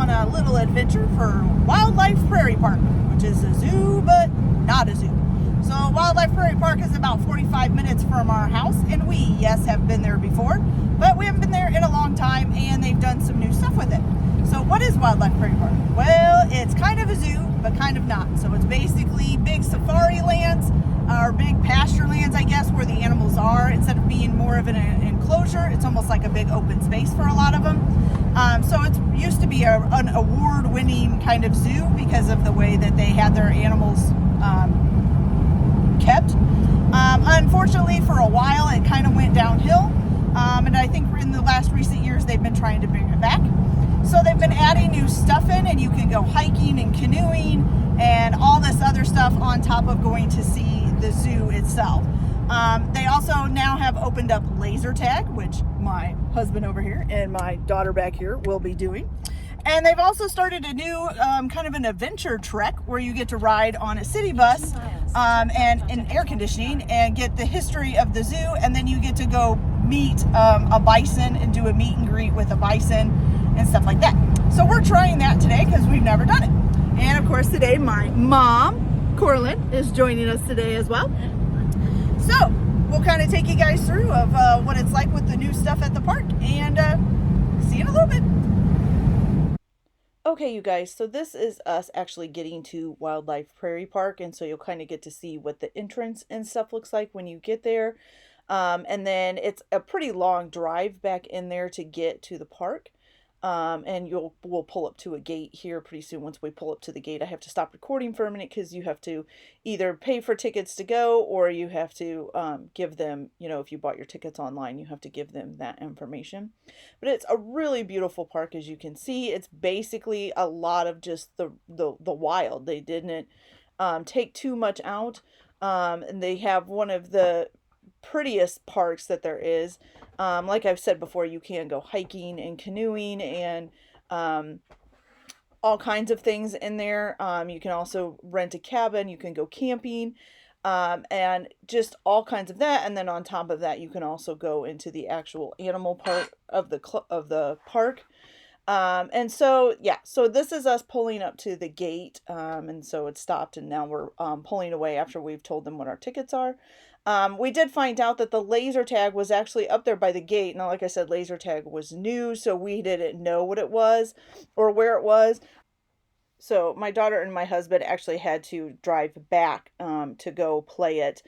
on a little adventure for Wildlife Prairie Park, which is a zoo, but not a zoo. So Wildlife Prairie Park is about 45 minutes from our house, and we, yes, have been there before, but we haven't been there in a long time, and they've done some new stuff with it. So what is Wildlife Prairie Park? Well, it's kind of a zoo, but kind of not. So it's basically big safari lands, or big pasture lands, I guess, where the animals are. Instead of being more of an enclosure, it's almost like a big open space for a lot of them. So it used to be an award-winning kind of zoo because of the way that they had their animals kept. Unfortunately, for a while, it kind of went downhill. And I think in the last recent years, they've been trying to bring it back. So they've been adding new stuff in, and you can go hiking and canoeing and all this other stuff on top of going to see the zoo itself. They also now have opened up laser tag, which my husband over here and my daughter back here will be doing. And they've also started a new kind of an adventure trek where you get to ride on a city bus and in air conditioning and get the history of the zoo, and then you get to go meet a bison and do a meet and greet with a bison and stuff like that. So we're trying that today because we've never done it. And of course today my mom, Corlin, is joining us today as well. So we'll kind of take you guys through of what it's like with the new stuff at the park, and see you in a little bit. Okay, you guys, so this is us actually getting to Wildlife Prairie Park, and so you'll kind of get to see what the entrance and stuff looks like when you get there. And then it's a pretty long drive back in there to get to the park. And we'll pull up to a gate here pretty soon. Once we pull up to the gate, I have to stop recording for a minute because you have to either pay for tickets to go, or you have to give them, if you bought your tickets online, you have to give them that information. But it's a really beautiful park, as you can see. It's basically a lot of just the wild. They didn't take too much out, and they have one of the prettiest parks that there is. Like I've said before, you can go hiking and canoeing and all kinds of things in there. You can also rent a cabin, you can go camping, and just all kinds of that. And then on top of that, you can also go into the actual animal part of the park. And so, yeah, so this is us pulling up to the gate. And so it stopped, and now we're pulling away after we've told them what our tickets are. We did find out that the laser tag was actually up there by the gate. Now, like I said, laser tag was new, so we didn't know what it was or where it was. So my daughter and my husband actually had to drive back to go play it.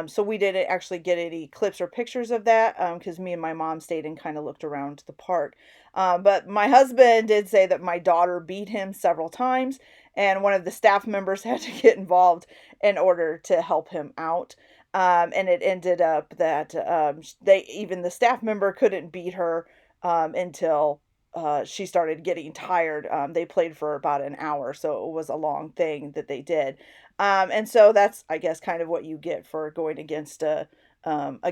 So we didn't actually get any clips or pictures of that because me and my mom stayed and kind of looked around the park. But my husband did say that my daughter beat him several times, and one of the staff members had to get involved in order to help him out. And it ended up that the staff member couldn't beat her until she started getting tired. They played for about an hour, so it was a long thing that they did. And so that's, I guess, kind of what you get for going against a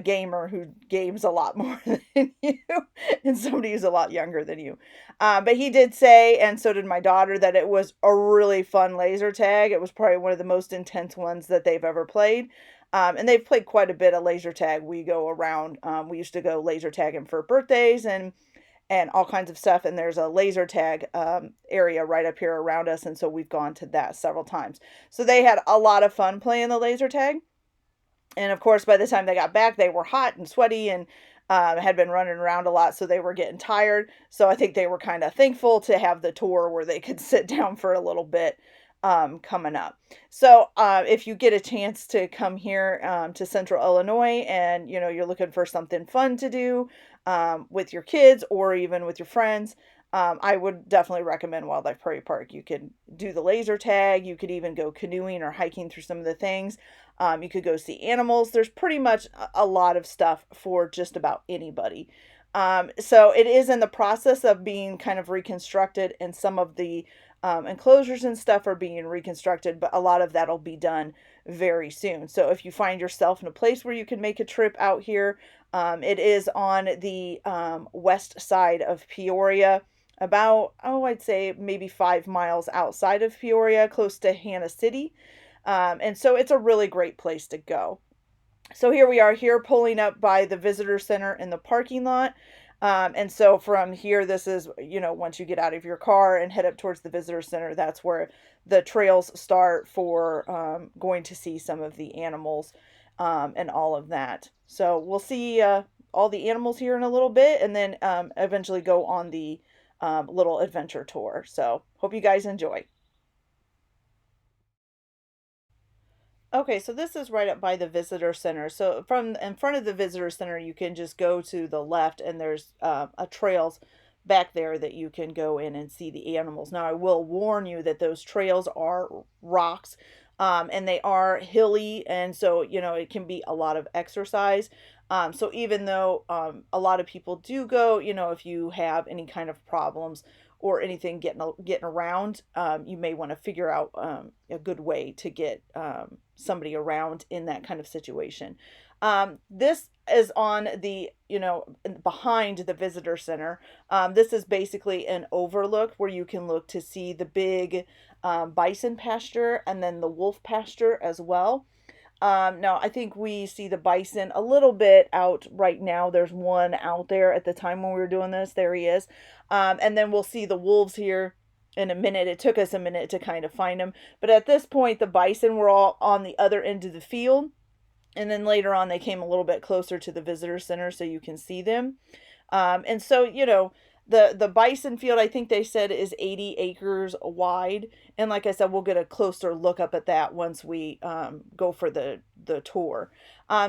gamer who games a lot more than you and somebody who's a lot younger than you. But he did say, and so did my daughter, that it was a really fun laser tag. It was probably one of the most intense ones that they've ever played. And they've played quite a bit of laser tag. We go around, we used to go laser tagging for birthdays and all kinds of stuff. And there's a laser tag area right up here around us. And so we've gone to that several times. So they had a lot of fun playing the laser tag. And of course, by the time they got back, they were hot and sweaty and had been running around a lot. So they were getting tired. So I think they were kind of thankful to have the tour where they could sit down for a little bit coming up. So if you get a chance to come here to Central Illinois and you're looking for something fun to do with your kids or even with your friends, I would definitely recommend Wildlife Prairie Park. You could do the laser tag, you could even go canoeing or hiking through some of the things. You could go see animals. There's pretty much a lot of stuff for just about anybody. So it is in the process of being kind of reconstructed, and some of the enclosures and stuff are being reconstructed, but a lot of that'll be done very soon. So if you find yourself in a place where you can make a trip out here, it is on the west side of Peoria, about, I'd say maybe 5 miles outside of Peoria, close to Hannah City. And so it's a really great place to go. So here we are here pulling up by the visitor center in the parking lot. And so from here, this is, once you get out of your car and head up towards the visitor center, that's where the trails start for going to see some of the animals and all of that. So we'll see all the animals here in a little bit, and then eventually go on the little adventure tour. So hope you guys enjoy. Okay, so this is right up by the visitor center. So from in front of the visitor center, you can just go to the left, and there's a trails back there that you can go in and see the animals. Now, I will warn you that those trails are rocks, and they are hilly, and so it can be a lot of exercise. So even though a lot of people do go, if you have any kind of problems or anything getting around, you may want to figure out a good way to get somebody around in that kind of situation. This is on the behind the visitor center. This is basically an overlook where you can look to see the big bison pasture and then the wolf pasture as well. Now, I think we see the bison a little bit out right now. There's one out there at the time when we were doing this. There he is. And then we'll see the wolves here in a minute. It took us a minute to kind of find them. But at this point, the bison were all on the other end of the field. And then later on, they came a little bit closer to the visitor center so you can see them. And so, the bison field, I think they said, is 80 acres wide. And like I said, we'll get a closer look up at that once we go for the tour.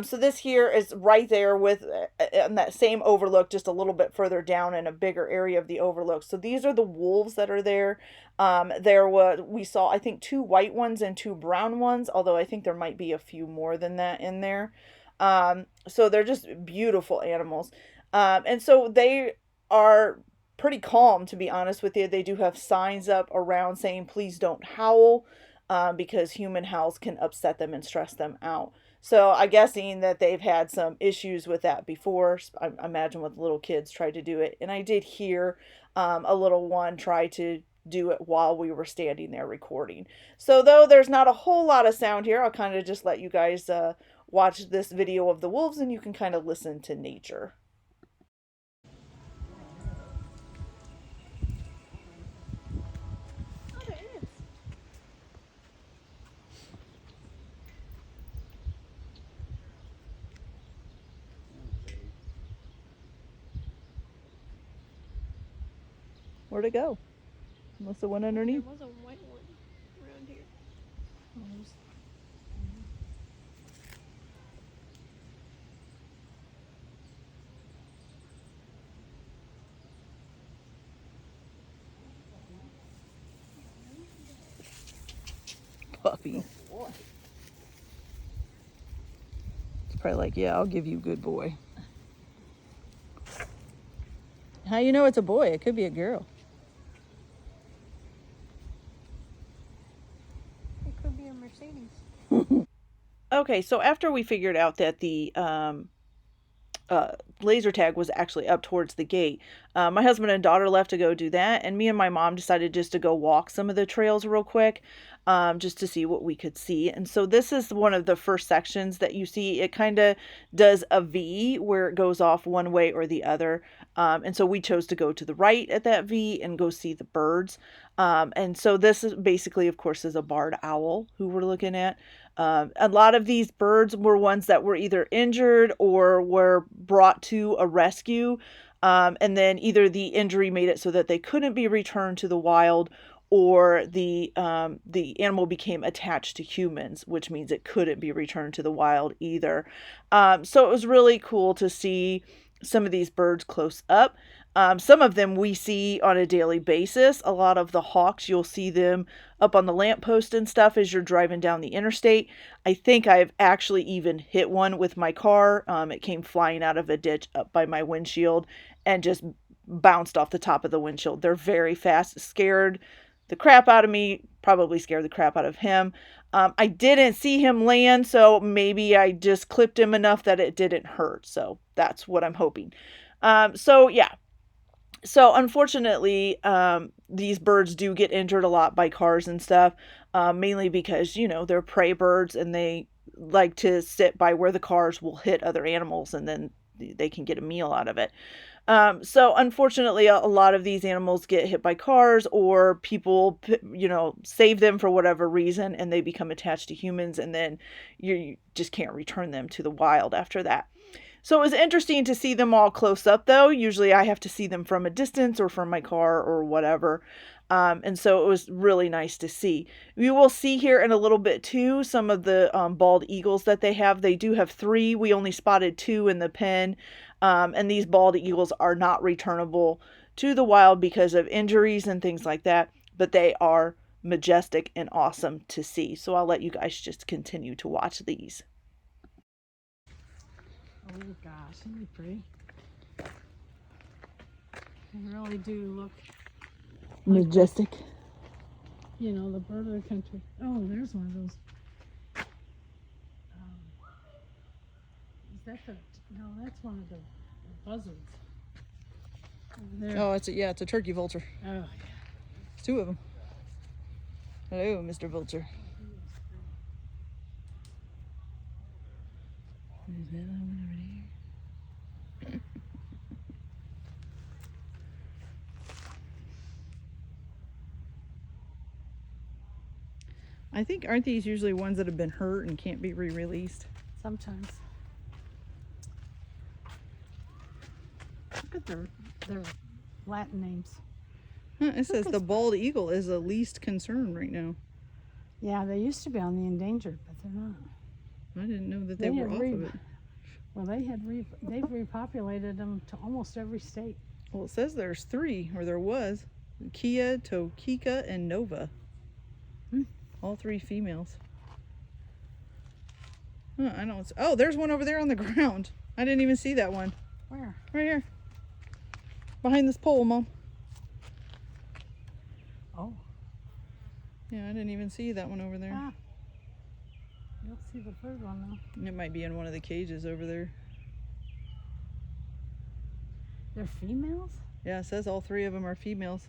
So this here is right there with on that same overlook, just a little bit further down in a bigger area of the overlook. So these are the wolves that are there. We saw, I think, two white ones and two brown ones, although I think there might be a few more than that in there. So they're just beautiful animals. And so they are pretty calm, to be honest with you. They do have signs up around saying please don't howl, because human howls can upset them and stress them out. So I'm guessing that they've had some issues with that before. I imagine with little kids tried to do it. And I did hear a little one try to do it while we were standing there recording. So though there's not a whole lot of sound here, I'll kind of just let you guys watch this video of the wolves, and you can kind of listen to nature. Where'd it go? Unless it went underneath. There was a white one around here. Puppy. It's probably like, yeah, I'll give you good boy. How you know it's a boy? It could be a girl. It could be a Mercedes. Okay, so after we figured out that the laser tag was actually up towards the gate, my husband and daughter left to go do that, and me and my mom decided just to go walk some of the trails real quick, just to see what we could see. And so this is one of the first sections that you see. It kind of does a V where it goes off one way or the other. And so we chose to go to the right at that V and go see the birds. And so this is basically, of course, is a barred owl who we're looking at. A lot of these birds were ones that were either injured or were brought to a rescue. And then either the injury made it so that they couldn't be returned to the wild, or the animal became attached to humans, which means it couldn't be returned to the wild either. So it was really cool to see some of these birds close up. Some of them we see on a daily basis. A lot of the hawks, you'll see them up on the lamppost and stuff as you're driving down the interstate. I think I've actually even hit one with my car. It came flying out of a ditch up by my windshield and just bounced off the top of the windshield. They're very fast, scared the crap out of me, probably scared the crap out of him. I didn't see him land, so maybe I just clipped him enough that it didn't hurt. So that's what I'm hoping. So yeah. So unfortunately, these birds do get injured a lot by cars and stuff, mainly because, they're prey birds and they like to sit by where the cars will hit other animals, and then they can get a meal out of it. So unfortunately, a lot of these animals get hit by cars or people, save them for whatever reason and they become attached to humans and then you just can't return them to the wild after that. So it was interesting to see them all close up though. Usually I have to see them from a distance or from my car or whatever. And so it was really nice to see. We will see here in a little bit too some of the bald eagles that they have. They do have 3. We only spotted 2 in the pen. And these bald eagles are not returnable to the wild because of injuries and things like that. But they are majestic and awesome to see. So I'll let you guys just continue to watch these. Oh gosh, isn't it pretty? They really do look Majestic. the bird of the country. Oh, there's one of those. Is that the? No, that's one of the buzzards. There. Oh, it's a turkey vulture. Oh yeah. It's 2 of them. Hello, Mr. Vulture. There's that one over there. I think, aren't these usually ones that have been hurt and can't be re-released? Sometimes. Look at their Latin names. Huh, it says the bald eagle is the least concern right now. Yeah, they used to be on the endangered, but they're not. I didn't know that they were off of it. Well, they've repopulated them to almost every state. Well, it says there's 3, or there was. Kia, Tokika, and Nova. All 3 females. Huh, I don't. Oh, there's one over there on the ground. I didn't even see that one. Where? Right here. Behind this pole, Mom. Oh. Yeah, I didn't even see that one over there. Ah. You'll see the third one though. It might be in one of the cages over there. They're females? Yeah, it says all 3 of them are females.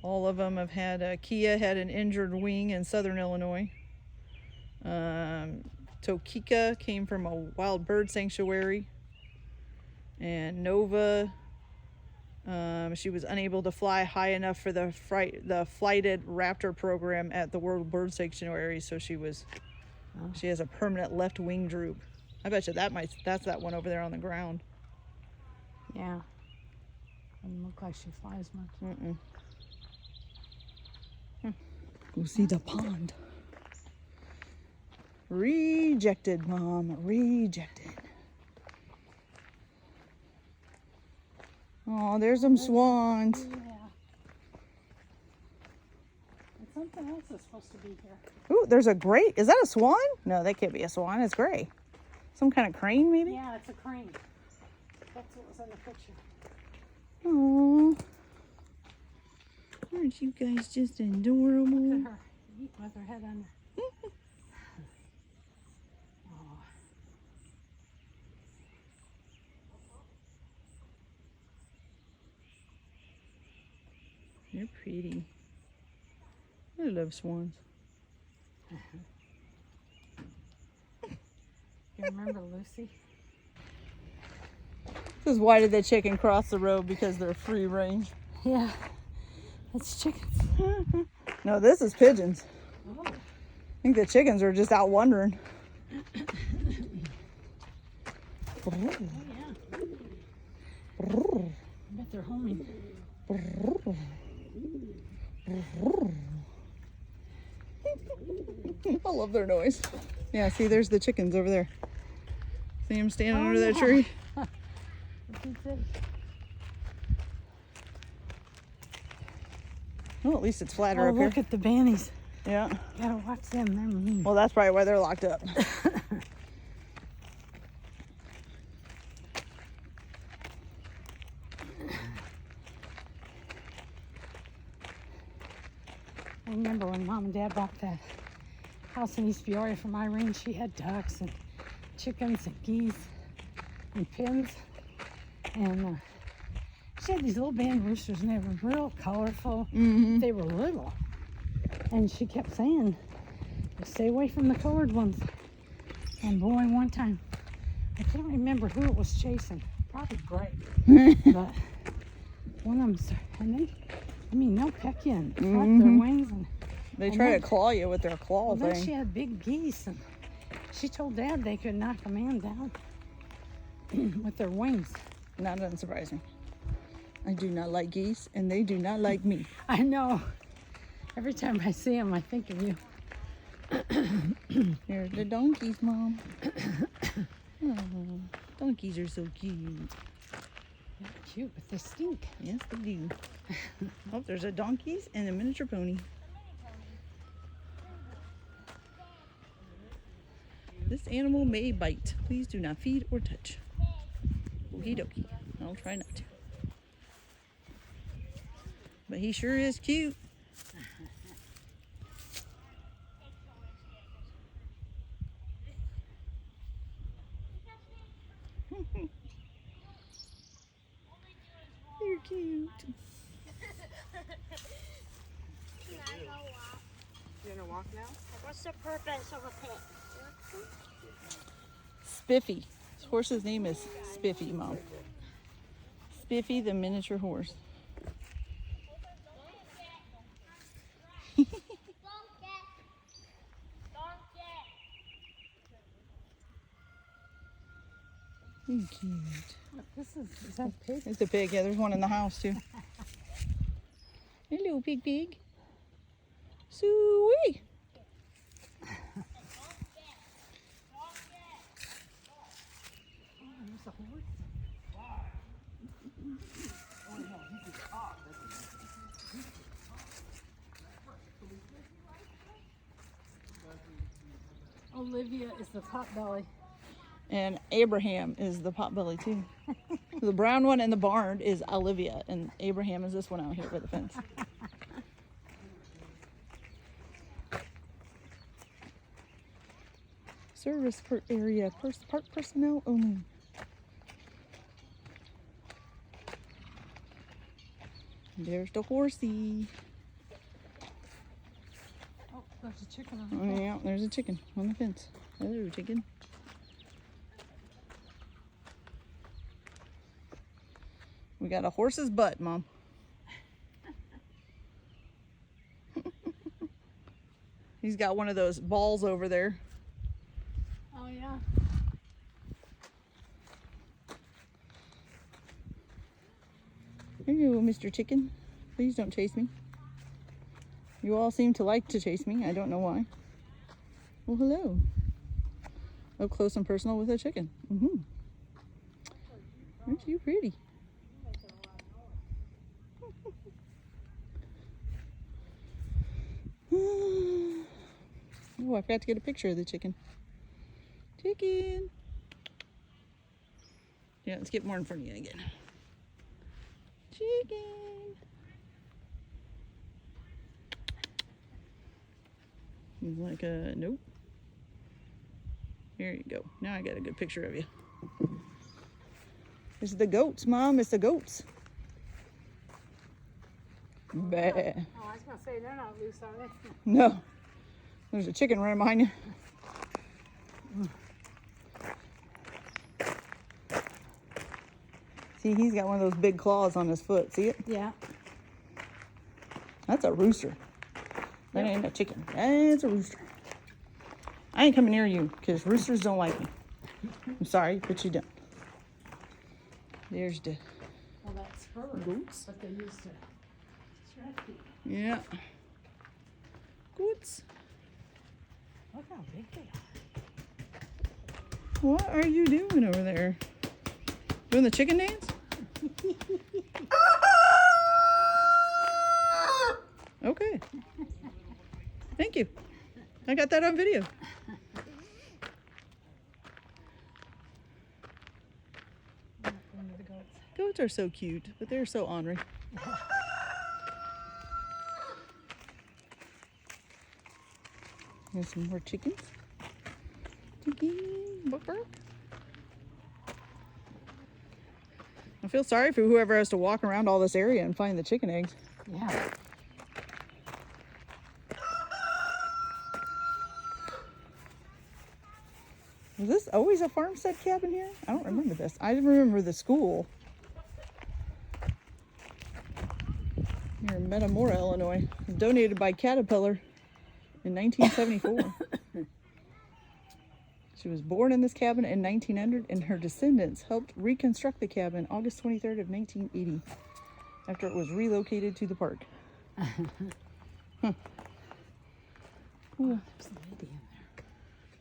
All of them have had, Kia had an injured wing in southern Illinois. Tokika came from a wild bird sanctuary. And Nova, she was unable to fly high enough for the flighted raptor program at the World Bird Sanctuary, so she has a permanent left wing droop. I bet you that's that one over there on the ground. Yeah. Doesn't look like she flies much. Mm-mm. Go see the pond. Rejected, Mom. Rejected. Oh, there's some swans. Yeah. And something else is supposed to be here. Ooh, there's a gray. Is that a swan? No, that can't be a swan. It's gray. Some kind of crane, maybe? Yeah, it's a crane. That's what was in the picture. Oh, aren't you guys just adorable? Look at her eating with her head under. Oh. You're pretty. I love swans. You remember Lucy? Because why did the chicken cross the road? Because they're free range. Yeah, that's chickens. No, this is pigeons. Oh. I think the chickens are just out wandering. Oh yeah. I bet they're homing. I love their noise. Yeah, see, there's the chickens over there. See them standing Oh, under that yeah. tree? Well, at least it's flatter Oh, up here. look at the bannies. Yeah. Gotta watch them. They're mean. Well, that's probably why they're locked up. I remember when Mom and Dad bought that house in East Peoria from Irene, she had ducks and chickens and geese and pins. And she had these little band roosters and they were real colorful. Mm-hmm. They were little. And she kept saying, stay away from the colored ones. And boy, one time, I can't remember who it was chasing. probably great. But one of them, and they, I mean, they'll peck you and flap their wings. And They and try then- to claw you with their claw well, then she thing. had big geese, and she told Dad they could knock a man down with their wings. Not unsurprising. I do not like geese, and they do not like me. I know. Every time I see them, I think of you. Here's the donkeys, Mom. Oh, donkeys are so cute. They're cute, but they stink. Yes, they do. Oh, there's a donkeys and a miniature pony. This animal may bite. Please do not feed or touch. Okie dokie. I'll try not to. But he sure is cute. They're cute. You gonna walk now? What's the purpose of a pit? Spiffy. This horse's name is Spiffy, Mom. Spiffy, the miniature horse. He's cute. Is that a pig? It's a pig. Yeah, there's one in the house too. Hello, pig. Suey. There's a horse. Olivia is the potbelly. And Abraham is the potbelly too. The brown one in the barn is Olivia, and Abraham is this one out here by the fence. Service per area, park personnel only. There's the horsey. Oh, there's a chicken on the Oh yeah, there's a chicken on the fence. Hello, chicken. We got a horse's butt, Mom. He's got one of those balls over there. Oh, yeah. Hello, Mr. Chicken. Please don't chase me. You all seem to like to chase me. I don't know why. Well, hello. Up close and personal with a chicken. Aren't you pretty? Oh, I forgot to get a picture of the chicken. Chicken. Yeah, let's get more in front of you again. Chicken. He's like, nope. Here you go. Now I got a good picture of you. It's the goats, Mom. It's the goats. Bah. Oh, I was going to say, they're not loose, are they? No. There's a chicken right behind you. See, he's got one of those big claws on his foot. See it? Yeah. That's a rooster. That ain't a chicken. That's a rooster. I ain't coming near you because roosters don't like me. I'm sorry, but you don't. There's the Well, that's fur. goats. But they used to scratch people. Yeah. Goats. Look how big they are. What are you doing over there? Doing the chicken dance? Okay. Thank you. I got that on video. One of the goats. Goats are so cute, but they're so ornery. Here's some more chickens. Chicken, bark, bark. I feel sorry for whoever has to walk around all this area and find the chicken eggs. Yeah. Was this always a farmstead cabin here? I don't remember this. I remember the school. Here in Metamora, Illinois. It was donated by Caterpillar in 1974. She was born in this cabin in 1900, and her descendants helped reconstruct the cabin August 23rd of 1980 after it was relocated to the park. Huh. Oh, there's a lady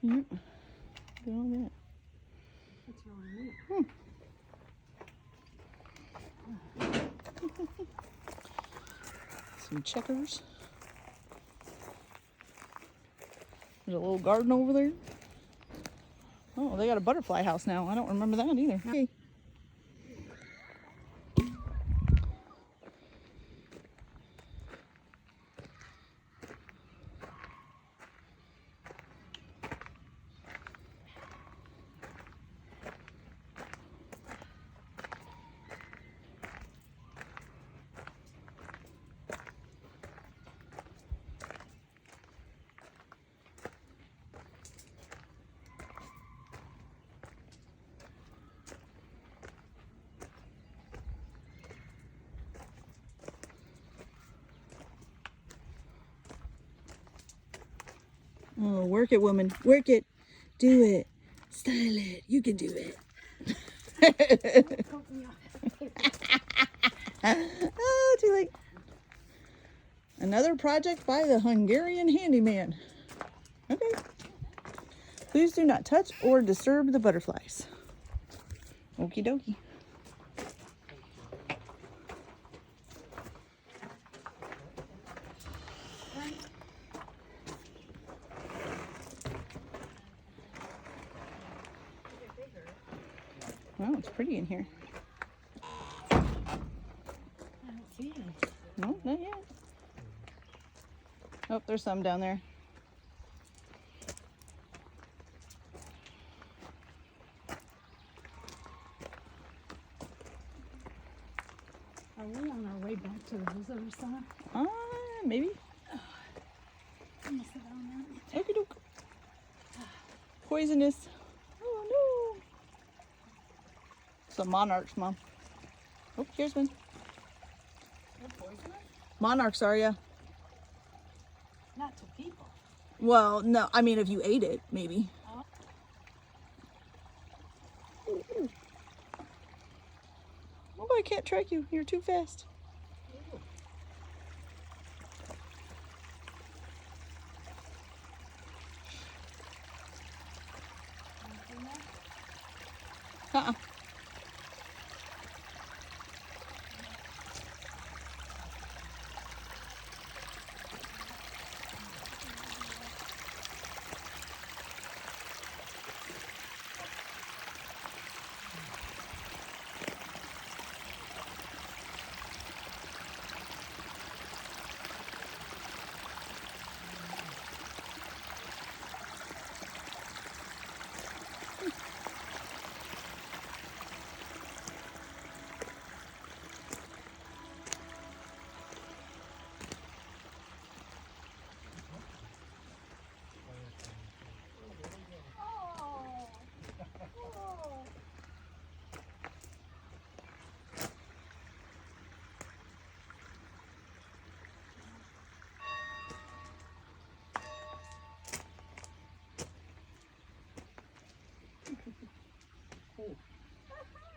in there. Yep. Look at all that. That's really neat. Some checkers. There's a little garden over there. Oh, they got a butterfly house now. I don't remember that either. Okay. Oh, work it, woman. Work it. Do it. Style it. You can do it. Oh, too late. Another project by the Hungarian handyman. Okay. Please do not touch or disturb the butterflies. Okie dokie. Wow, it's pretty in here. I don't see any. No, not yet. Oh, there's some down there. Are we on our way back to the visitor center? Maybe. I'm gonna sit down there. Okie doke. Poisonous. Oh no. Some monarchs, Mom. Oh, here's one. They're poisonous? Monarchs are, yeah. Not to people. Well, no, I mean if you ate it, maybe. Oh, I can't track you. You're too fast. Uh-uh.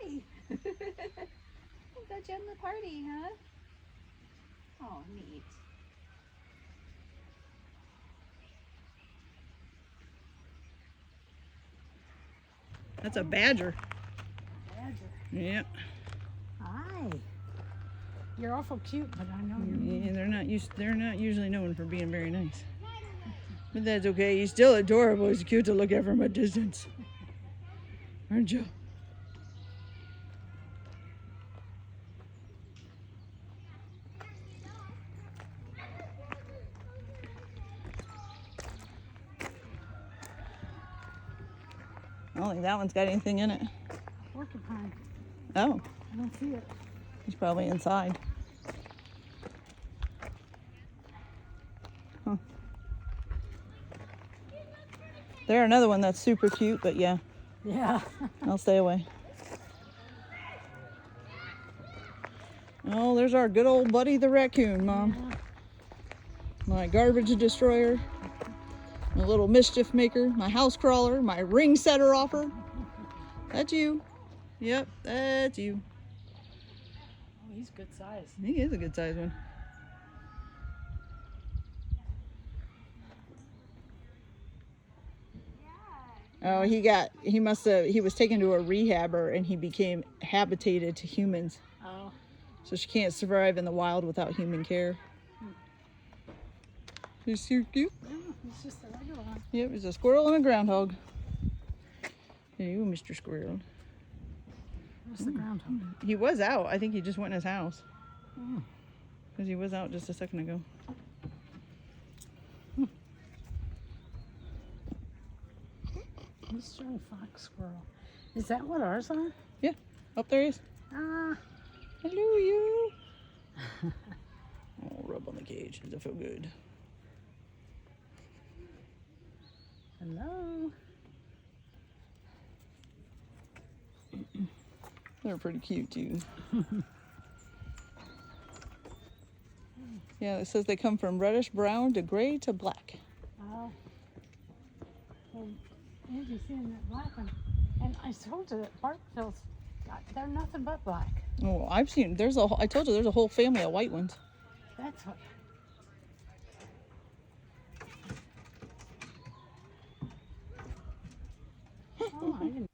Hi. I got you in the party, huh? Oh, neat. That's a badger. Badger. Yeah. Hi. You're awful cute, but I know Yeah, you're. they're not usually known for being very nice. But that's okay. He's still adorable. He's cute to look at from a distance. Aren't you? I don't think that one's got anything in it. Porcupine. Oh, I don't see it. he's probably inside. Huh. They're another one that's super cute, but yeah, Yeah. I'll stay away. Oh, there's our good old buddy, the raccoon, Mom. Yeah. My garbage destroyer, my little mischief maker, my house crawler, my ring setter offer. That's you. Yep, that's you. Oh, he's good size. He is a good sized one. Oh, he was taken to a rehabber and he became habitated to humans. Oh. So she can't survive in the wild without human care. He's so cute. Yeah, he's just a regular one. Yep, he's a squirrel and a groundhog. Hey, you, Mr. Squirrel. Where's the groundhog? He was out. I think he just went in his house. Oh. Because he was out just a second ago. Eastern fox squirrel. Is that what ours are? Yeah, up there he is. Ah. Hello, you. Oh, rub on the cage. Does it feel good? Hello. They're pretty cute too. Yeah, it says they come from reddish brown to gray to black. Oh. Well, Andy's seeing that black one. And I told you that Barkville's they're nothing but black. Oh, I've seen. I told you there's a whole family of white ones. That's what. Oh, I didn't.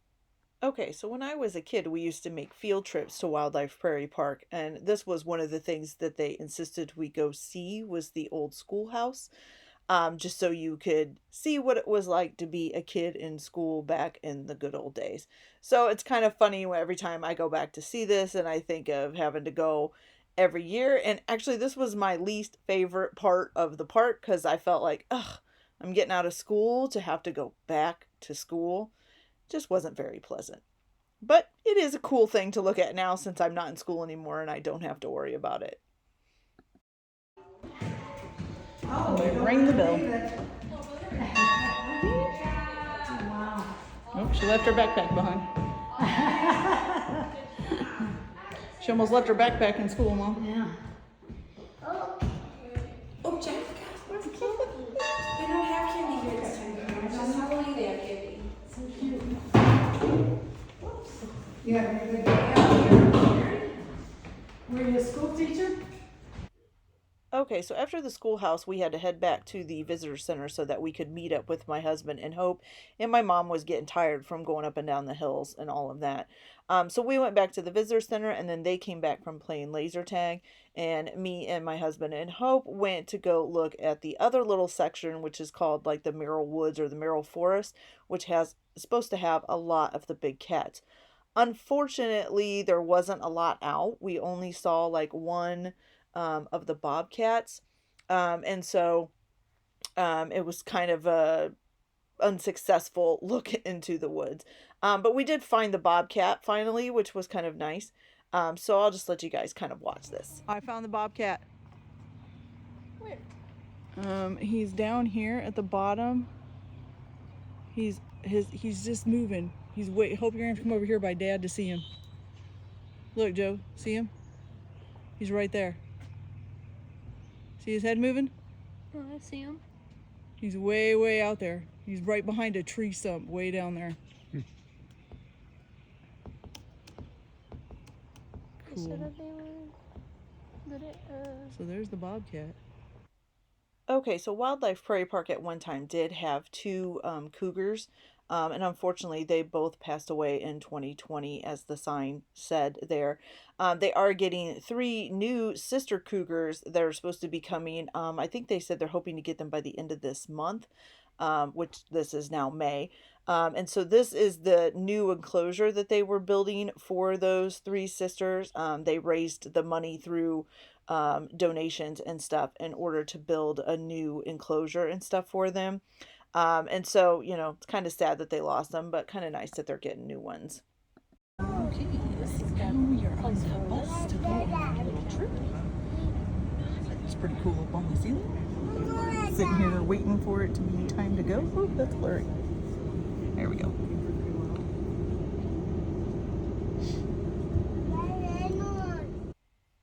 Okay, so when I was a kid, we used to make field trips to Wildlife Prairie Park, and this was one of the things that they insisted we go see was the old schoolhouse, just so you could see what it was like to be a kid in school back in the good old days. So it's kind of funny every time I go back to see this, and I think of having to go every year. And actually, this was my least favorite part of the park because I felt like, ugh, I'm getting out of school to have to go back to school. Just wasn't very pleasant. But it is a cool thing to look at now since I'm not in school anymore and I don't have to worry about it. Ring the bell. Wow. Oh, she left her backpack behind. She almost left her backpack in school, Mom. Yeah. Oh, Jessica, where's the kid? They don't have candy here this time. Just Halloween they have candy. So cute. Yeah, good day. Were you a school teacher? Okay, so after the schoolhouse, we had to head back to the visitor center so that we could meet up with my husband and Hope. And my mom was getting tired from going up and down the hills and all of that. So we went back to the visitor center and then they came back from playing laser tag. And me and my husband and Hope went to go look at the other little section, which is called like the Merrill Woods or the Merrill Forest, which has supposed to have a lot of the big cats. Unfortunately, there wasn't a lot out. We only saw like one of the bobcats. And so it was kind of a unsuccessful look into the woods. But we did find the bobcat finally, which was kind of nice. So I'll just let you guys kind of watch this. I found the bobcat. Where? He's down here at the bottom. He's just moving. Hope you're gonna have to come over here by Dad to see him. Look, Joe, see him? He's right there. See his head moving? Oh, I see him. He's way, way out there. He's right behind a tree stump way down there. You said Cool. that they were. So there's the bobcat. Okay, so Wildlife Prairie Park at one time did have two cougars. And unfortunately, they both passed away in 2020, as the sign said there. They are getting 3 new sister cougars that are supposed to be coming. I think they said they're hoping to get them by the end of this month, which this is now May. And so this is the new enclosure that they were building for those 3 sisters. They raised the money through donations and stuff in order to build a new enclosure and stuff for them. And so, it's kind of sad that they lost them, but kind of nice that they're getting new ones. Okay, now we are on the bus to go on a little trip. It's pretty cool up on the ceiling. Sitting here waiting for it to be time to go. Oh, that's blurry. we go.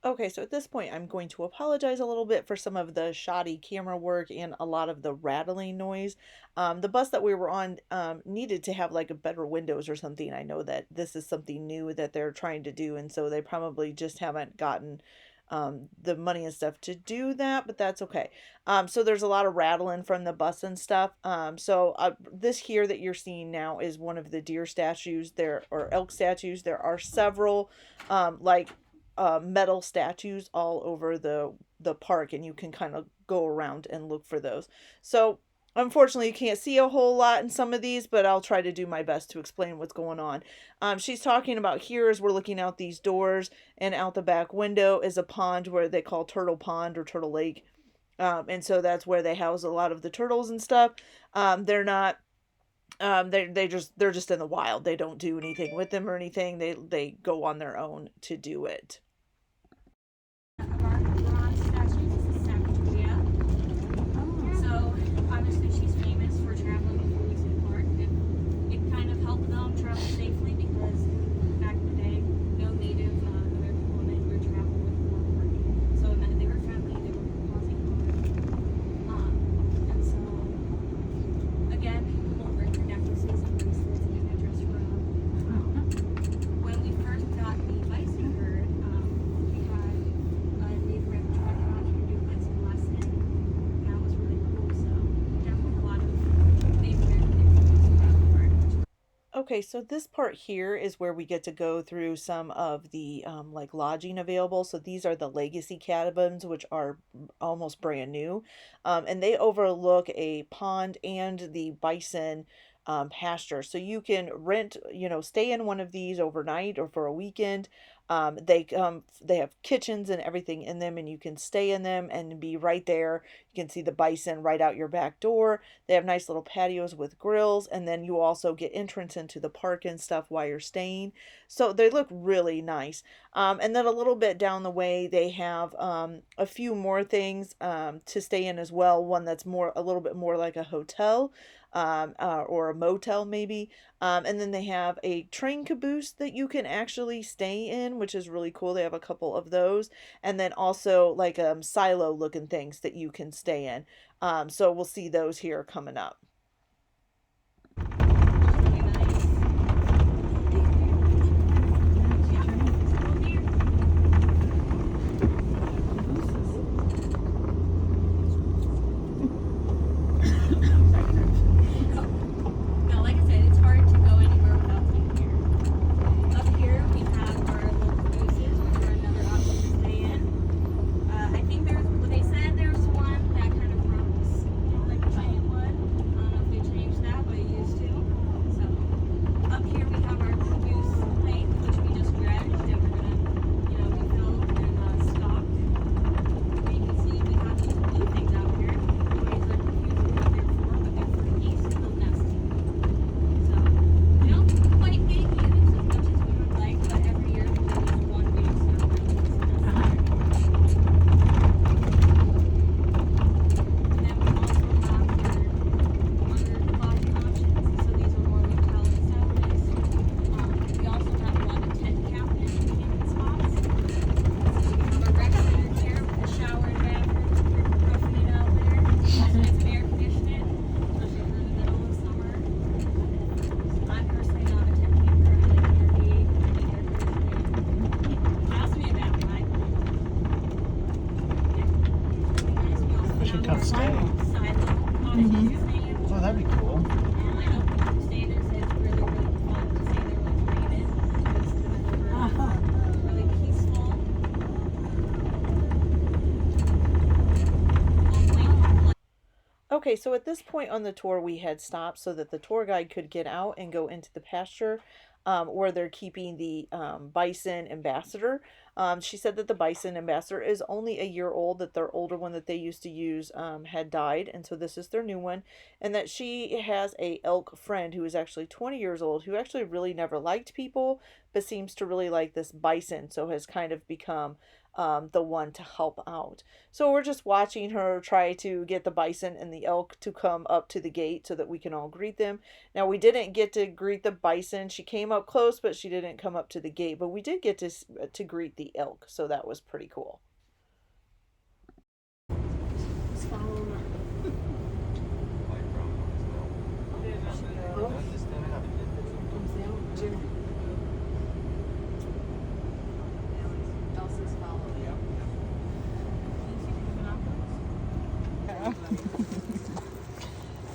Okay, so at this point, I'm going to apologize a little bit for some of the shoddy camera work and a lot of the rattling noise. The bus that we were on needed to have like a better windows or something. I know that this is something new that they're trying to do, and so they probably just haven't gotten the money and stuff to do that, but that's okay. So there's a lot of rattling from the bus and stuff. This here that you're seeing now is one of the deer statues there, or elk statues. There are several metal statues all over the park, and you can kind of go around and look for those. So unfortunately you can't see a whole lot in some of these, but I'll try to do my best to explain what's going on. She's talking about here as we're looking out these doors, and out the back window is a pond where they call Turtle Pond or Turtle Lake. And so that's where they house a lot of the turtles and stuff. They're not they're just in the wild. They don't do anything with them or anything. They go on their own to do it. Of our bronze statues is Sacagawea. So obviously she's famous for traveling with Louis in the park. It kind of helped them travel safely because back in the day, no native American woman would travel with more work. So it meant they were friendly, they were causing harm. And so again, people will bring their necklaces and bracelets and a dress for them. When we first got the bison herd, we had a native American trucker out here do a bison lesson. And that was really cool. So definitely a lot of native American influence throughout the park. Okay, so this part here is where we get to go through some of the like lodging available. So these are the legacy cabins, which are almost brand new, and they overlook a pond and the bison pasture. So you can rent, stay in one of these overnight or for a weekend. They have kitchens and everything in them, and you can stay in them and be right there. You can see the bison right out your back door. They have nice little patios with grills, and then you also get entrance into the park and stuff while you're staying. So they look really nice. And then a little bit down the way, they have a few more things to stay in as well. One that's a little bit more like a hotel. Or a motel maybe. And then they have a train caboose that you can actually stay in, which is really cool. They have a couple of those. And then also like silo looking things that you can stay in. So we'll see those here coming up. Really nice. No, like I said, it's hard to go anywhere without being here. Up here, we have our little cabooses, which are another option to stay in. I think they said there's one that kind of rocks, like a giant wood. I don't know if they changed that, but it used to. So, up here we have our caboose plate, which we just dredged, and we're gonna, refill and stock. You can see we have these blue things out here. Nobody's like confused what they're for, but they're for geese and the nesting. So, we don't quite get units as much as we would like, but every year there's at least one big sound that we can see. And then we also have our other lodging options. So these are more like Cali Saturdays. We also have a lot of tent cabin camping spots. So we have a rec center here with a shower and bathroom. We're roughing it out there. Also has an air conditioning, especially for the middle of summer. I'm personally not a tent camper. I like Airbnb. I need air conditioning. I also need a bath light. That's a tough stay. Oh, that'd be cool. I know people who stay there say it's really, really fun to stay there like raining. It's the river, really peaceful. Okay, so at this point on the tour, we had stopped so that the tour guide could get out and go into the pasture where they're keeping the bison ambassador. She said that the bison ambassador is only a year old, that their older one that they used to use had died, and so this is their new one, and that she has a elk friend who is actually 20 years old, who actually really never liked people, but seems to really like this bison, so has kind of become the one to help out. So we're just watching her try to get the bison and the elk to come up to the gate so that we can all greet them. Now, we didn't get to greet the bison. She came up close, but she didn't come up to the gate. But we did get to greet the elk, so that was pretty cool. Just follow them up. Elsa's following.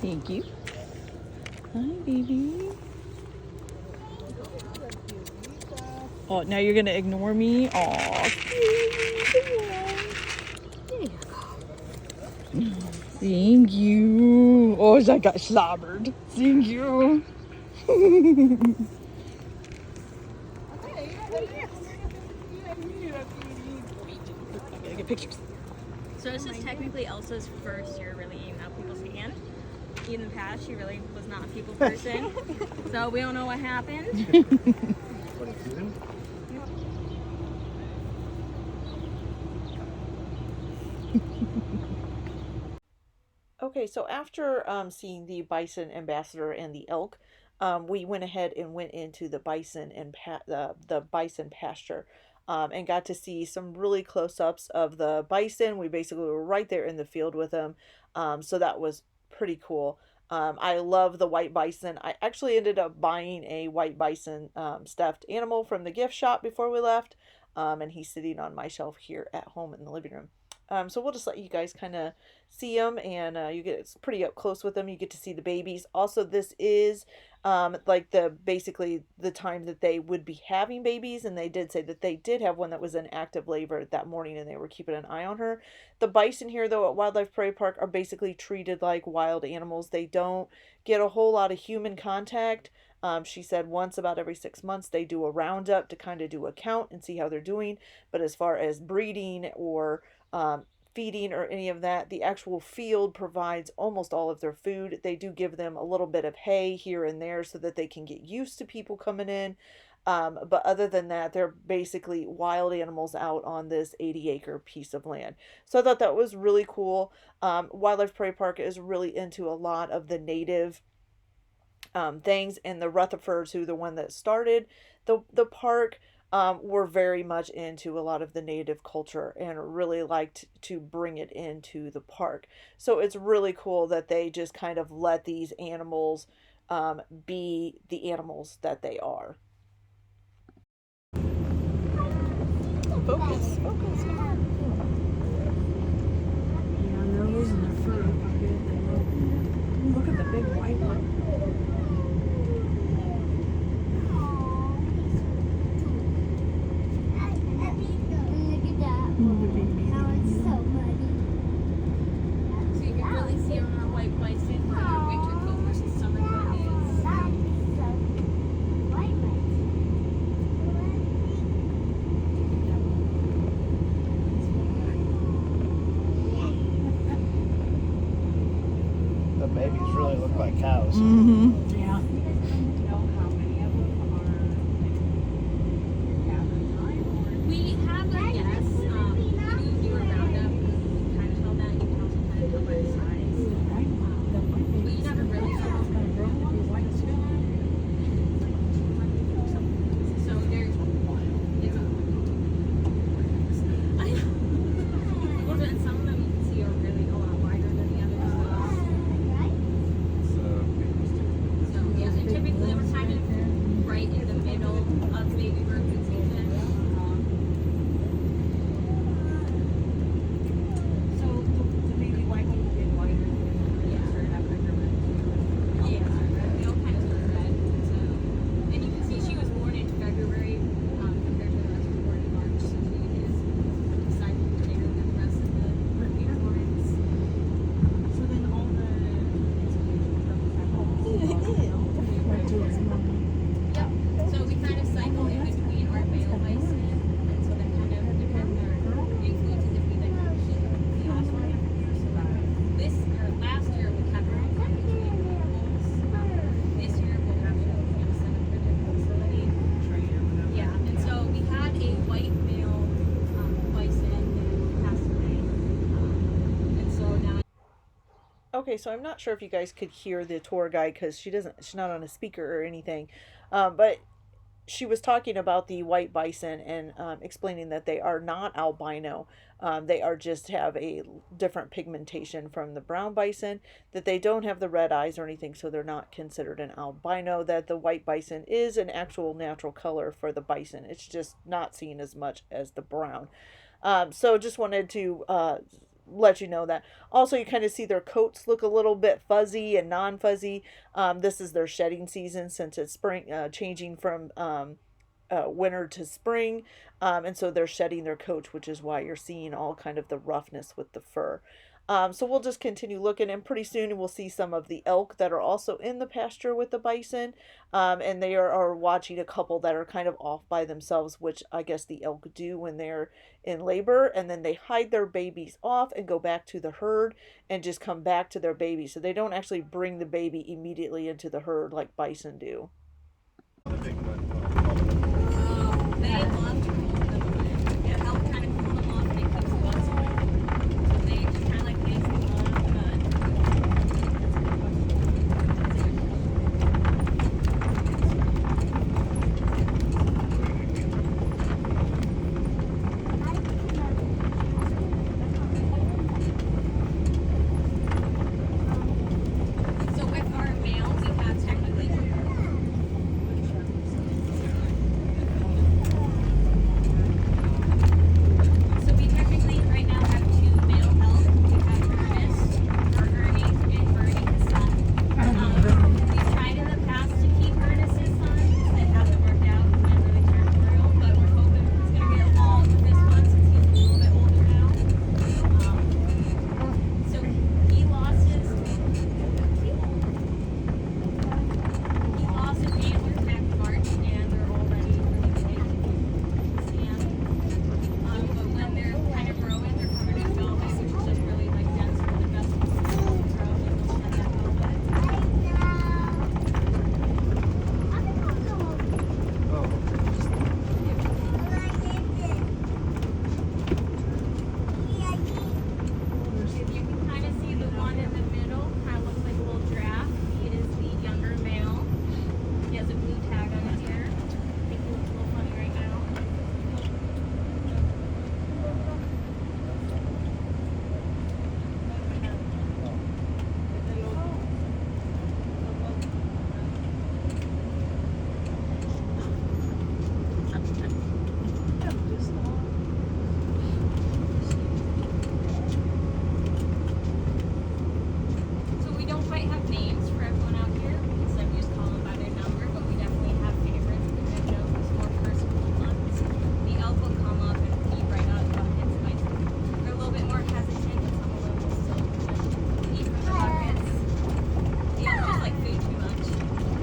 Thank you. Hi, baby. Oh, now you're gonna ignore me? Aw, thank you. Oh, I got slobbered. Thank you. I gotta get pictures. So this is technically Elsa's first year really eating out people's hand. In the past, she really was not a people person. So we don't know what happened. What are you doing? Okay, so after seeing the bison ambassador and the elk, we went ahead and went into the bison and the bison pasture, and got to see some really close-ups of the bison. We basically were right there in the field with them, so that was pretty cool. I love the white bison. I actually ended up buying a white bison stuffed animal from the gift shop before we left, and he's sitting on my shelf here at home in the living room. So we'll just let you guys kind of see them, and it's pretty up close with them. You get to see the babies. Also, this is like basically the time that they would be having babies, and they did say that they did have one that was in active labor that morning, and they were keeping an eye on her. The bison here, though, at Wildlife Prairie Park are basically treated like wild animals. They don't get a whole lot of human contact. She said once about every 6 months they do a roundup to kind of do a count and see how they're doing. But as far as breeding or feeding or any of that, the actual field provides almost all of their food. They do give them a little bit of hay here and there so that they can get used to people coming in. But other than that, they're basically wild animals out on this 80-acre piece of land. So I thought that was really cool. Wildlife Prairie Park is really into a lot of the native things, and the Rutherfords, who the one that started the park, were very much into a lot of the native culture and really liked to bring it into the park. So it's really cool that they just kind of let these animals be the animals that they are. Focus, focus. Yeah, they're losing their fur. Look at the big white one. So you can really see on our white bison where their winter coat versus summer coat is. The babies really look like cows. Mm-hmm. Yeah. We have a guess. We do a roundup. You can kind of tell that. You can also kind of tell by the size. But you never really know. So there's. It's I know. Well, and some of them you can see are really a lot wider than the others. So Okay, so I'm not sure if you guys could hear the tour guide because she's not on a speaker or anything, but she was talking about the white bison and explaining that they are not albino. They are just have a different pigmentation from the brown bison, that they don't have the red eyes or anything, so they're not considered an albino. That the white bison is an actual natural color for the bison. It's just not seen as much as the brown. So just wanted to let you know that. Also, you kind of see their coats look a little bit fuzzy and non-fuzzy. This is their shedding season since it's spring, changing from winter to spring, and so they're shedding their coat, which is why you're seeing all kind of the roughness with the fur. So we'll just continue looking, and pretty soon we'll see some of the elk that are also in the pasture with the bison, and they are watching a couple that are kind of off by themselves, which I guess the elk do when they're in labor, and then they hide their babies off and go back to the herd and just come back to their baby. So they don't actually bring the baby immediately into the herd like bison do. They love to hold them away. It helped kind of cool them off and it keeps the bugs away. So they just kind of like dance them on the mud. So with our male, we have technically So we technically right now have two male elk. We have Ernest, or Ernie, and Bernie, his son. We've tried in the past to keep Ernest his son. It hasn't worked out. He's been really territorial, but we're hoping he's going to get along with this one since he's a little bit older now. So he lost his antlers back in March, and they're already really big. But when they're kind of growing, they're covered in velvet, which is just really like dense for the vegetables to grow, and they'll shed that velvet. You can kind of see the one in the middle, kind of looks like a little giraffe. He is the younger male. He has a blue tag on his ear. I think he looks a little funny right now. So we don't quite have names for everyone out here. Instead, we just call them by their number, but we definitely have favorites. We have those more personable ones. The elk will come up and feed right out of the buckets. They're a little bit more hesitant, but some of them will still eat from the buckets. The elk just like food too much.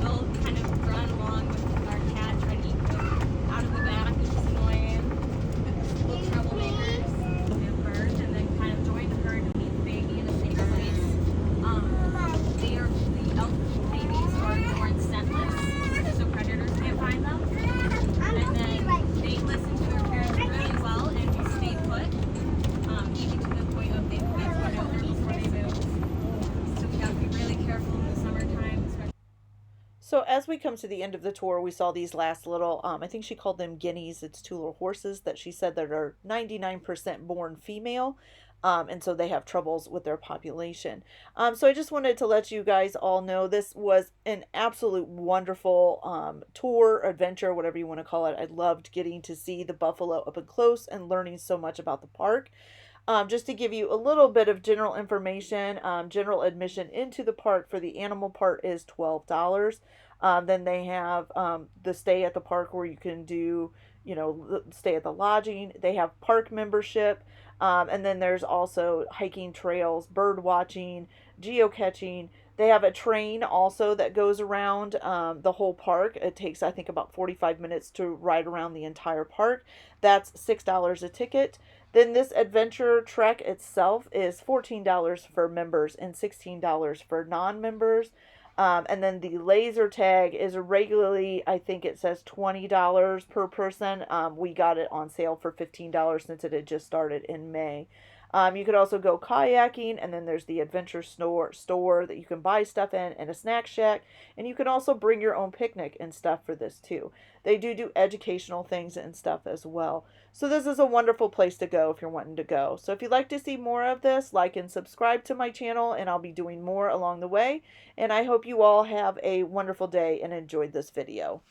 They'll kind of run along with our cat, try to eat them out of the back, which is annoying. Little troublemakers. We have birds, and then kind of join the herd and leave the baby in a safe place. The elk babies are born scentless, so predators can't find them. And then they listen to their parents really well and will stay put, even to the point of they might run over before they move. So we gotta be really careful in the summertime, especially. So as we come to the end of the tour, we saw these last little, I think she called them guineas. It's two little horses that she said that are 99% born female. And so they have troubles with their population. So I just wanted to let you guys all know this was an absolute wonderful tour, adventure, whatever you want to call it. I loved getting to see the buffalo up and close and learning so much about the park. Just to give you a little bit of general information, general admission into the park for the animal part is $12. Then they have the stay at the park where you can do, stay at the lodging. They have park membership. And then there's also hiking trails, bird watching, geocaching. They have a train also that goes around the whole park. It takes, I think, about 45 minutes to ride around the entire park. That's $6 a ticket. Then this adventure trek itself is $14 for members and $16 for non-members. And then the laser tag is regularly, I think it says $20 per person. We got it on sale for $15 since it had just started in May. You could also go kayaking, and then there's the adventure store that you can buy stuff in, and a snack shack. And you can also bring your own picnic and stuff for this too. They do educational things and stuff as well. So this is a wonderful place to go if you're wanting to go. So if you'd like to see more of this, like and subscribe to my channel, and I'll be doing more along the way. And I hope you all have a wonderful day and enjoyed this video.